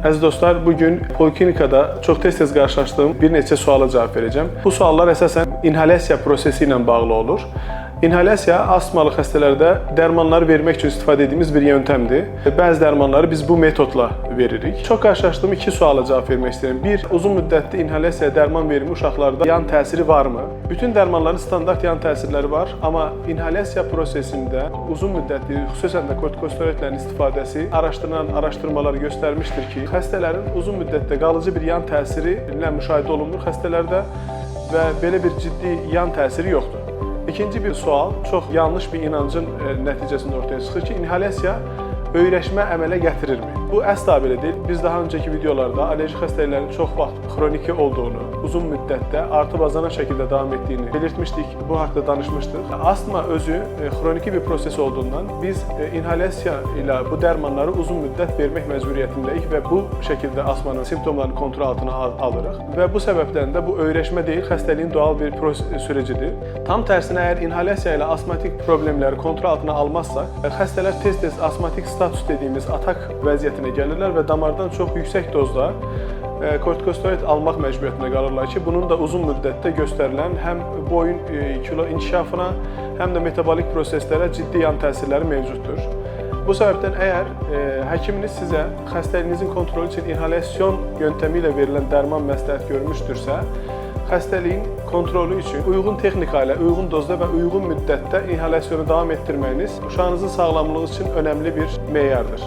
Əziz dostlar, bugün poliklinikada çox tez-tez qarşılaşdığım bir neçə suala cavab verəcəm. Bu suallar əsasən inhalyasiya prosesi ilə bağlı olur. İnhalyasiya astmalı xəstələrdə dərmanları vermək üçün istifadə etdiyimiz bir yöntəmdir. Bəzi dərmanları biz bu metodla veririk. Çox qarşılaşdığım iki suala cavab vermək istəyirəm. Bir, uzun müddətli inhalyasiyaya dərman verimi uşaqlarda yan təsiri varmı? Bütün dərmanların standart yan təsirləri var, amma inhalyasiya prosesində uzun müddətli, xüsusən də kortikosteroidlərin istifadəsi araşdırılan araşdırmalar göstərmişdir ki, xəstələrin uzun müddətdə qalıcı bir yan təsiri müşahidə olunmur xəstələrdə və belə bir ciddi yan təsiri yoxdur. İkinci bir sual, çox yanlış bir inancın nəticəsində ortaya çıxır ki, inhalyasiya öyrəşmə əmələ gətirirmi? Bu əsla belə deyil. Biz daha öncəki videolarda alerji xəstəliklərin çox vaxt xroniki olduğunu, uzun müddətdə artıb azanan şəkildə davam etdiyini belirtmişdik, bu haqda danışmışdıq. Astma özü xroniki bir proses olduğundan biz inhalyasiya ilə bu dərmanları uzun müddət vermək məcburiyyətindəyik və bu şəkildə astmanın simptomlarını kontrol altına alırıq. Və bu səbəbdən də bu öyrəşmə deyil, xəstəliyin doğal bir sürəcidir. Tam tərsinə, əgər inhalyasiya ilə astmatik problemləri kontrol altına almazsaq, xəstələr tez-tez astmatik status dediyimiz atak vəziyyətinə gəlirlər və damardan çox yüksək dozda kortikosteroid almaq məcburiyyətində qalırlar ki, bunun da uzun müddətdə göstərilən həm boyun kilo inkişafına, həm də metabolik proseslərə ciddi yan təsirləri mövcuddur. Bu səbəbdən əgər həkiminiz sizə xəstəliyinizin kontrolü üçün inhalyasyon yöntəmi ilə verilən dərman məsləhət görmüşdürsə, xəstəliyin kontrolü üçün uyğun texnika ilə, uyğun dozda və uyğun müddətdə inhalyasyonu davam etdirməyiniz uşağınızın sağlamlığı üçün önəmli bir meyardır.